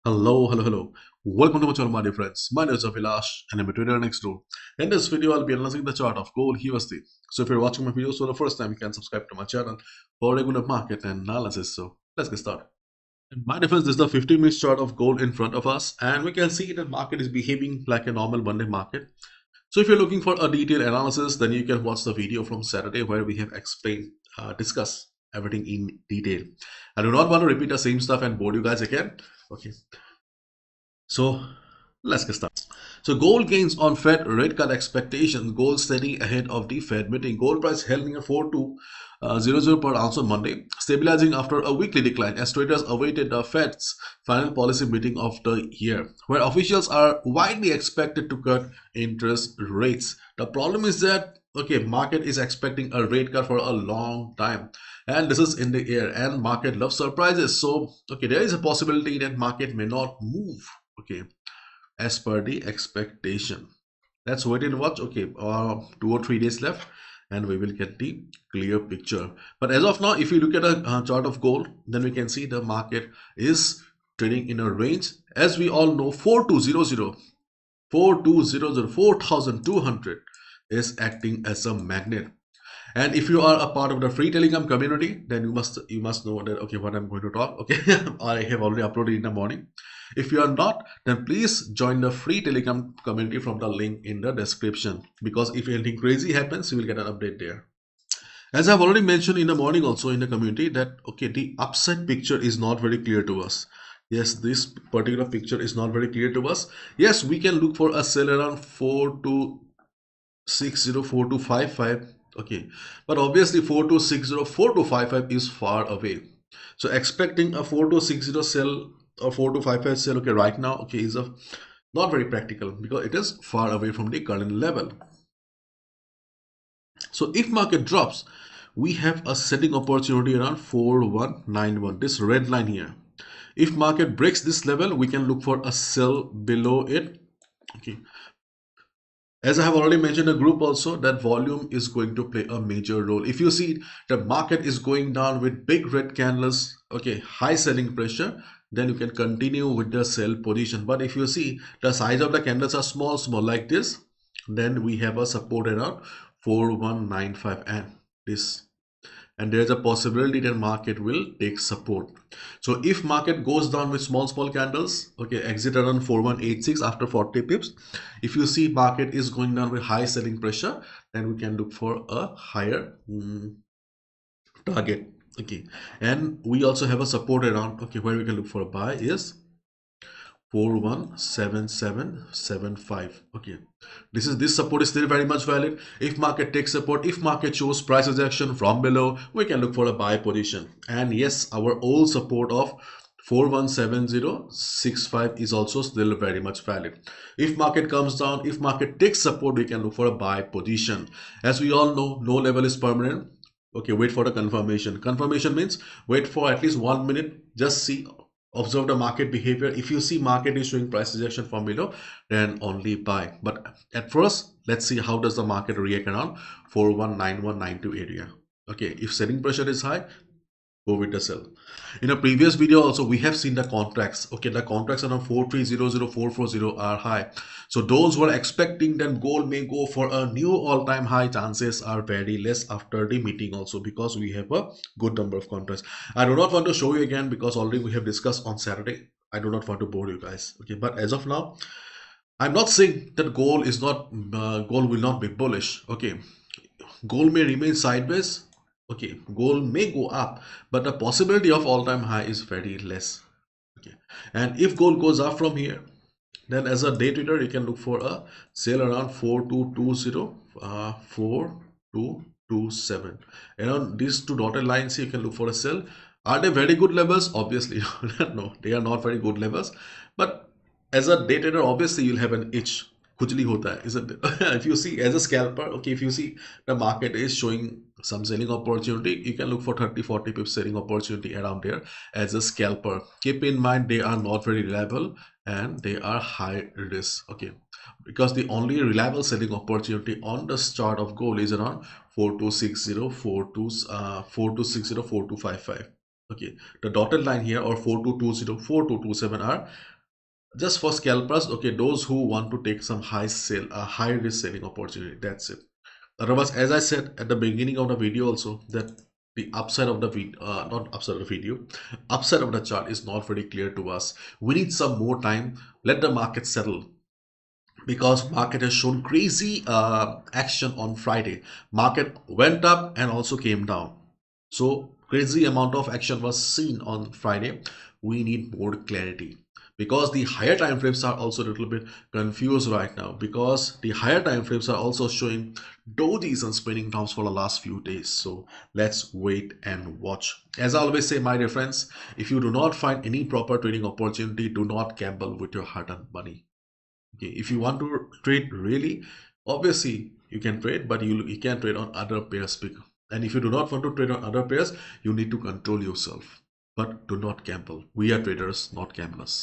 Hello. Welcome to my channel, my dear friends. My name is Abhilash and I'm a trader next door. In this video, I'll be analyzing the chart of gold USD. So if you're watching my videos for the first time, you can subscribe to my channel for regular market and analysis. So let's get started. And my dear friends, this is the 15-minute chart of gold in front of us, and we can see that market is behaving like a normal Monday market. So if you're looking for a detailed analysis, then you can watch the video from Saturday where we have discussed everything in detail. I do not want to repeat the same stuff and bore you guys again. Okay. So let's get started. So gold gains on Fed rate cut expectations. Gold steady ahead of the Fed meeting. Gold price held near 4200 per ounce on Monday, stabilizing after a weekly decline as traders awaited the Fed's final policy meeting of the year, where officials are widely expected to cut interest rates. The problem is that market is expecting a rate cut for a long time, and this is in the air, and market loves surprises. So there is a possibility that market may not move as per the expectation. Let's wait and watch. 2 or 3 days left and we will get the clear picture. But as of now, if you look at a chart of gold, then we can see the market is trading in a range. As we all know, 4200 is acting as a magnet. And if you are a part of the free Telegram community, then you must know that what I'm going to talk. I have already uploaded in the morning. If you are not, then please join the free Telegram community from the link in the description, because if anything crazy happens, you will get an update there. As I've already mentioned in the morning also in the community that the upside picture is not very clear to us. Yes, this particular picture is not very clear to us. Yes, we can look for a sell around 4260, 4255. But obviously 4260, 4255 is far away. So expecting a 4260 sell or 4255 sell right now is not very practical because it is far away from the current level. So if market drops, we have a selling opportunity around 4191, this red line here. If market breaks this level, we can look for a sell below it. As I have already mentioned in the group also, that volume is going to play a major role. If you see the market is going down with big red candles, high selling pressure, then you can continue with the sell position. But if you see the size of the candles are small like this, then we have a support around 4195 and this. And there is a possibility that market will take support. So if market goes down with small candles, exit around 4186 after 40 pips. If you see market is going down with high selling pressure, then we can look for a higher target. And we also have a support around where we can look for a buy is 417775. This support is still very much valid. If market takes support, if market shows price rejection from below, we can look for a buy position. And yes, our old support of 417065 is also still very much valid. If market comes down, if market takes support, we can look for a buy position. As we all know, no level is permanent. Wait for the confirmation. Confirmation means wait for at least 1 minute, just see, observe the market behavior. If you see market is showing price rejection from below, then only buy. But at first, let's see how does the market react around 419192 area. If selling pressure is high, go with the sell. In a previous video also, we have seen the contracts. The contracts around 4300440 are high. So those who are expecting that gold may go for a new all-time high, chances are very less after the meeting also, because we have a good number of contracts. I do not want to show you again because already we have discussed on Saturday. I do not want to bore you guys. But as of now, I'm not saying that gold will not be bullish. Gold may remain sideways. Gold may go up, but the possibility of all-time high is very less. And if gold goes up from here, then as a day trader, you can look for a sale around 4220, 4227. And on these two dotted lines, you can look for a sell. Are they very good levels? Obviously, no, they are not very good levels. But as a day trader, obviously, you'll have an itch. Khujli hota hai, isn't it? If you see as a scalper, if you see the market is showing some selling opportunity, you can look for 30-40 pips selling opportunity around there as a scalper. Keep in mind, they are not very reliable and they are high risk. Because the only reliable selling opportunity on the chart of gold is around 4260, 4255. Okay, the dotted line here, or 4220, 4227 are just for scalpers. Okay, those who want to take some high risk selling opportunity. That's it. Otherwise, as I said at the beginning of the video also, that the upside of the not upside of the video, upside of the chart is not very clear to us. We need some more time. Let the market settle, because market has shown crazy action on Friday. Market went up and also came down. So crazy amount of action was seen on Friday. We need more clarity, because the higher time frames are also a little bit confused right now, because the higher time frames are also showing dojis and spinning tops for the last few days. So let's wait and watch. As I always say, my dear friends, if you do not find any proper trading opportunity, do not gamble with your hard-earned money. Okay, if you want to trade really, obviously you can trade, but you can trade on other pairs. And if you do not want to trade on other pairs, you need to control yourself. But do not gamble. We are traders, not gamblers.